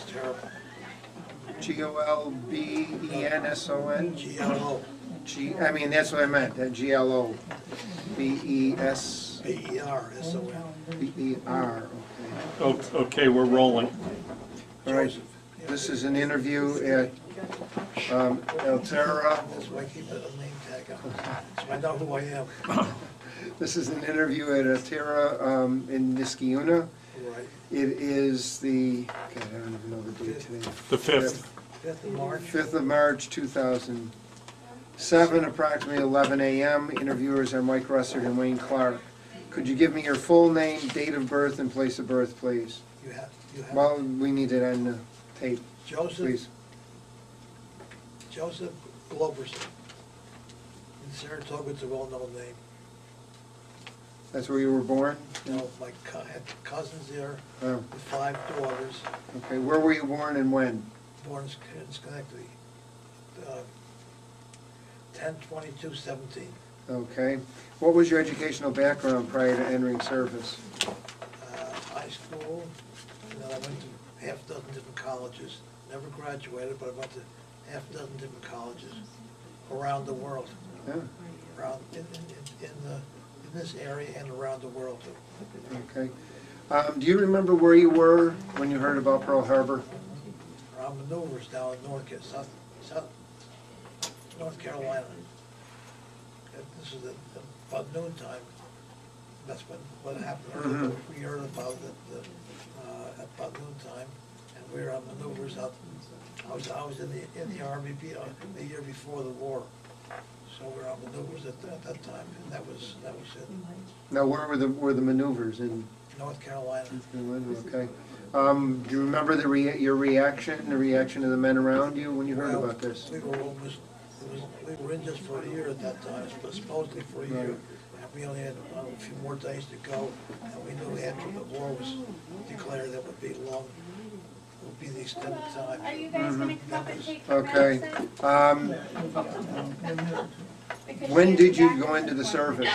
It's terrible. Golbenson? GLO. I mean, that's what I meant, that GLOBES. BERSON. BER, okay. Okay, we're rolling. All right, this is an interview at Altera. That's why I keep a name tag on. So I know who I am. This is an interview at Altera in Niskayuna. Right. It is the, okay, I don't even know the date today. The 5th. 5th of March. 5th of March, 2007, approximately 11 a.m. Interviewers are Mike Russert and Wayne Clark. Could you give me your full name, date of birth, and place of birth, please? You have. Well, we need it on the tape, please. Joseph Globerson. In Saratoga, it's a well-known name. That's where you were born? No, my had cousins there Oh, with 5 daughters. okay. Where were you born and when? Born in Schenectady. 10/22/17. Okay. What was your educational background prior to entering service? High school, and then I went to half a dozen different colleges. Never graduated, but I went to half a dozen different colleges around the world. Yeah, Around in this area and around the world. okay. Do you remember where you were when you heard about Pearl Harbor? Around maneuvers down in North Carolina. This is about noontime. That's what happened. We heard about it about noontime, and we were on maneuvers out. I was in the Army the year before the war, so we were on maneuvers at that time, and that was it. Now, where were the maneuvers in? North Carolina. Okay. Do you remember your reaction, the reaction of the men around you when you heard about this? We were in just for a year at that time, supposedly for a year. And we only had a few more days to go, and we knew after the war was declared that would be long, would be the extended time. Are you guys gonna come up and take your Okay. medicine? When did you go into the service?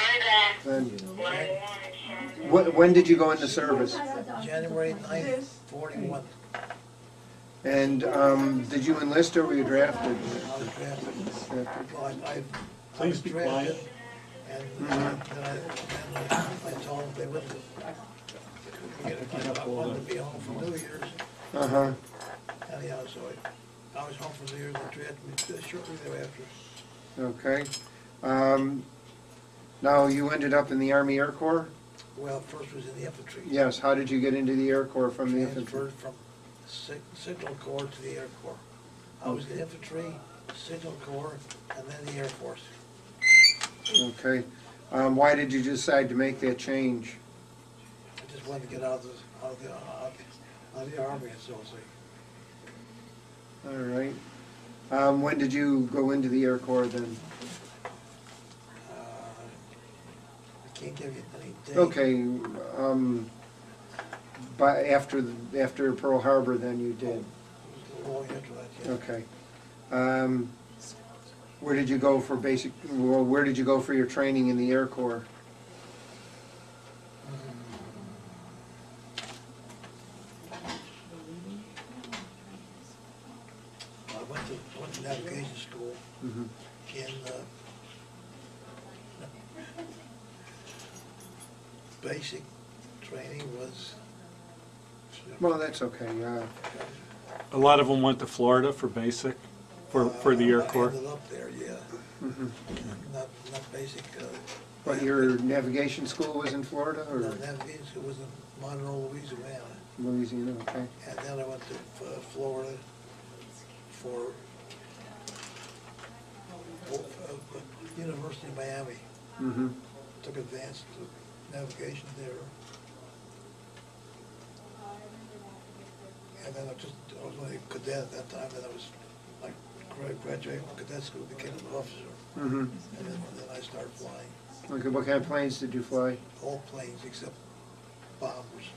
When did you go into service? January 9th, 41. And did you enlist or were you drafted? I was drafted. Well, I Please was be drafted, quiet. and then I told them they wouldn't. I wanted to be home for New Year's. Uh-huh. Anyhow, so I was home for New Year's and drafted me shortly thereafter. Okay. Now, you ended up in the Army Air Corps? Well, first was in the infantry. Yes. How did you get into the Air Corps from the infantry? Transferred from Signal Corps to the Air Corps. I was in infantry, Signal Corps, and then the Air Force. Okay. Why did you decide to make that change? I just wanted to get out of the Army, so to say. All right. When did you go into the Air Corps then? I can't give you any date. Okay. But after Pearl Harbor, then you did. It was long after that, yeah. Okay. Where did you go for basic? Well, where did you go for your training in the Air Corps? I went to navigation school Mm-hmm. in basic training was. Well, that's okay. A lot of them went to Florida for basic, for the Air Corps. I ended up there, yeah. Mm-hmm. Not basic. But your navigation school was in Florida or Navigation school was in Monroe, Louisiana. Louisiana? Okay. And then I went to Florida for University of Miami. Mm-hmm. Took advanced navigation there. And then I was only a cadet at that time, and I was like graduating from cadet school, became an officer. Mm-hmm. And then I started flying. Okay. What kind of planes did you fly? All planes except bombers.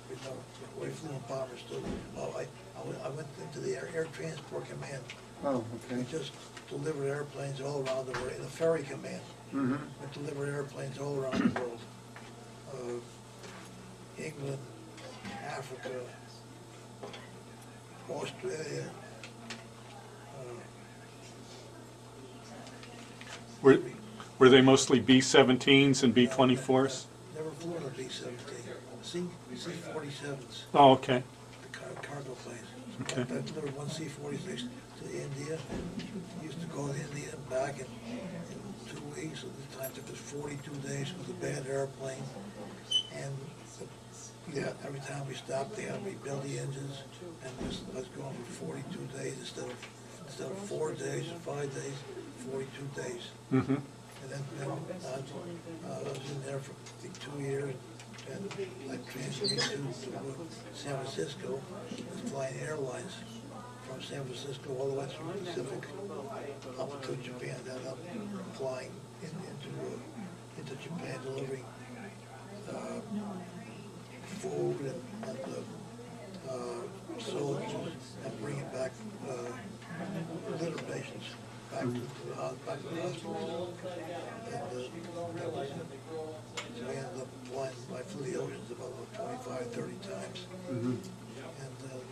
We flew in bombers too. Oh, I went into the Air Transport Command. Oh, okay. We just delivered airplanes all around the world, in the ferry command. Mm-hmm. We delivered airplanes all around the world. England, Africa, Australia. Were they mostly B-17s and B-24s? Never flew in a B-17. C-47s, Oh, okay. the cargo planes. Okay. I delivered one C-46 to India. Used to go to India and back in 2 weeks. At the time, it took us 42 days. It was a bad airplane. And yeah, every time we stopped, they had to rebuild the engines. And I was going for 42 days instead of 4 days or 5 days, 42 days. Mm-hmm. And then I was in there for I think 2 years, and I transferred to San Francisco. I was flying airlines from San Francisco all the way through the Pacific up to Japan, then up flying into Japan, delivering food and soldiers, and bringing back litter patients back to the hospital. And that was it. So I ended up flying, I flew the oceans about 25, 30 times. Mhm. And that was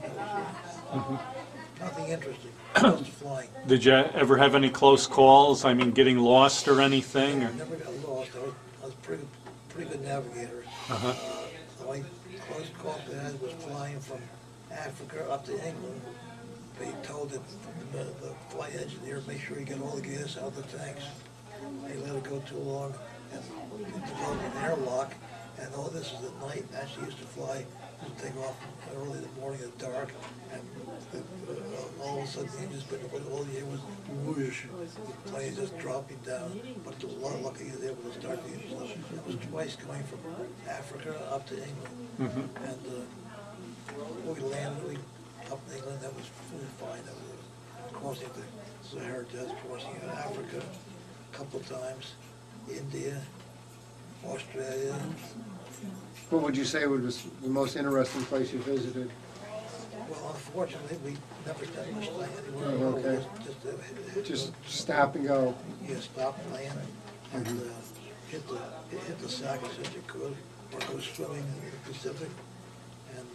it. Nothing interesting, just flying. Did you ever have any close calls? I mean, getting lost or anything? I Or? never got lost. I was pretty good navigator. Uh-huh. The only close call I had was flying from Africa up to England. They told the flight engineer, make sure you get all the gas out of the tanks. They let it go too long, and it developed an airlock, and all this was at night. Actually used to fly, used to take off early in the morning at dark, and all of a sudden he just all the air was whoosh, the plane just dropping down. But a lot lucky he was able to start the engine. It was twice going from Africa up to England, Mm-hmm. and we landed up in England. That was fine. That was crossing the Sahara Desert, crossing Africa a couple of times, India, Australia. What would you say was the most interesting place you visited? Well, unfortunately, we never spent much time anywhere. Oh, okay. Just stop and go. You stop playing and hit the sack as soon as you could, or go swimming in the Pacific. And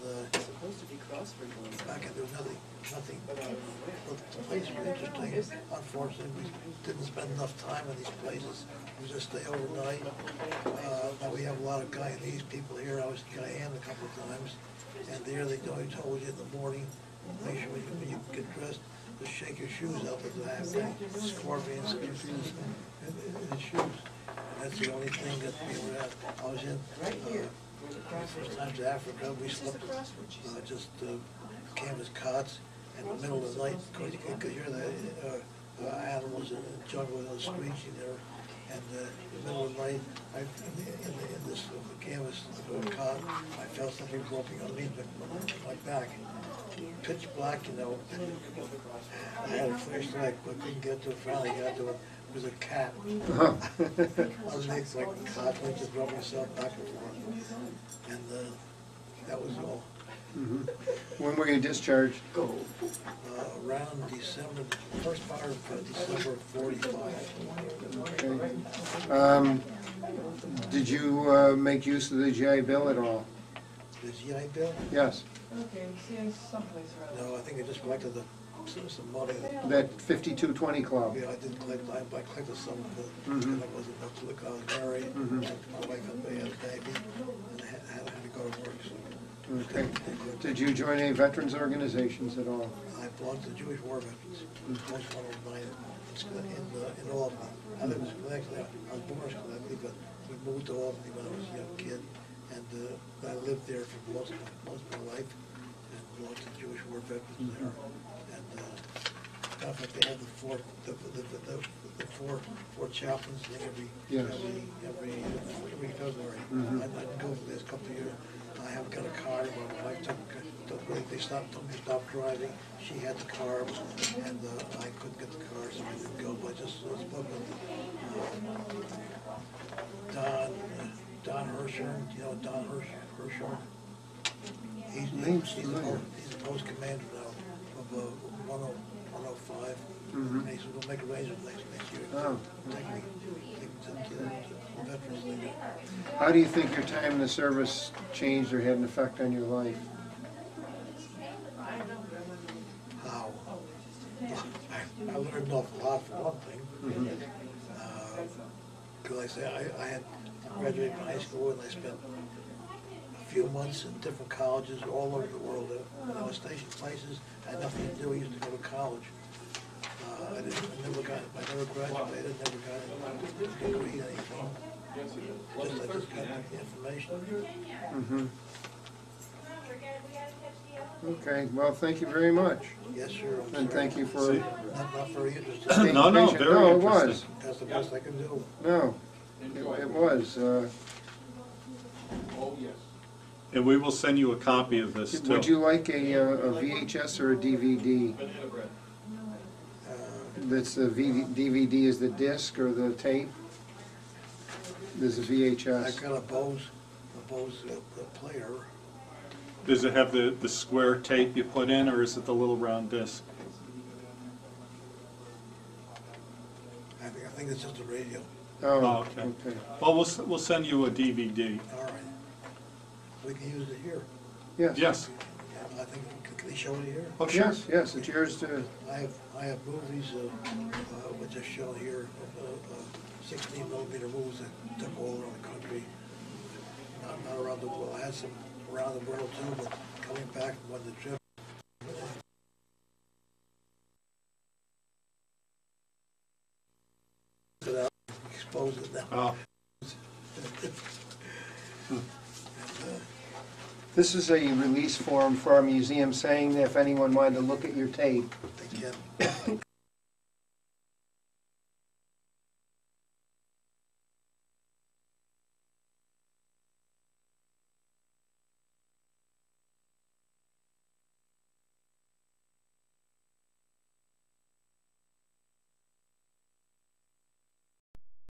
back and there was nothing. But the place was interesting. Unfortunately, we didn't spend enough time in these places. We just stay overnight. Now we have a lot of Guyanese people here. I was in Guyana a couple of times, and there they told you in the morning, make sure when you get dressed, just shake your shoes out because they have scorpions in the shoes. And that's the only thing that we were at. I was in. The first time to Africa, we slept just canvas cots, and in the middle of the night, of course, you could hear the animals in the jungle screeching there, and in the middle of the night, in this canvas cot, I felt something groping underneath my back. Pitch black, you know. I had a flashlight, but couldn't get to it. Finally got to it. It was a cat. Underneath my cot, I just rubbing myself back and forth. And that was all. Mm-hmm. When were you discharged? Around December, first part of December of 45. Okay. Did you make use of the GI Bill at all? The GI Bill? Yes. No, I think I just collected some money. That 5220 club? Yeah, I didn't collect, I collected some of it, Mhm. and I wasn't enough to look. I was married, my wife had a baby, and I had to go to work, so. Okay. Did you join any veterans organizations at all? I belonged to the Jewish War Veterans, Post 109 in Albany. I lived in Schenectady. I was born in Schenectady, but we moved to Albany when I was a young kid, and I lived there for most of my life, and belonged to the Jewish War Veterans there. And in fact, they had the four chaplains every February. I didn't go for this couple of years. I haven't got a car. My wife they told me to stop driving. She had the car, and I couldn't get the car, so I didn't go. But I just spoke with Don Hirschhorn. You know Don Hirschhorn? He's a post commander now of 105. And he said, we'll make arrangements next year. Oh. Take me to the veterans thing. How do you think your time in the service changed or had an effect on your life? I learned an awful lot for one thing. Because I say, I graduated from high school and I spent a few months in different colleges all over the world. When I was stationed places, I had nothing to do, I used to go to college. I never graduated, never got a degree, anything. I just got the information. Okay, well, thank you very much. Yes, sir. I'm And sorry. thank you for Not very interesting. staying No, no, patient. very No, it interesting. was. That's the best I can do. No, it was. And we will send you a copy of this too. Would you like a VHS or a DVD? That's the DVD is the disc or the tape? There's a I VHS. got a Bose player. Does it have the square tape you put in, or is it the little round disc? I think it's just a radio. Oh, okay. okay. Well, we'll send you a DVD. All right. We can use it here. Yes. Yes. I think, can they show it here? Oh, sure. Yes, yes, it's yours to, I have movies, which are shown here, 16mm movies that took all around the country. Not around the world. I had some around the world too, but coming back from one of the trips. Expose it now. Oh, this is a release form for our museum saying that if anyone wanted to look at your tape, They can.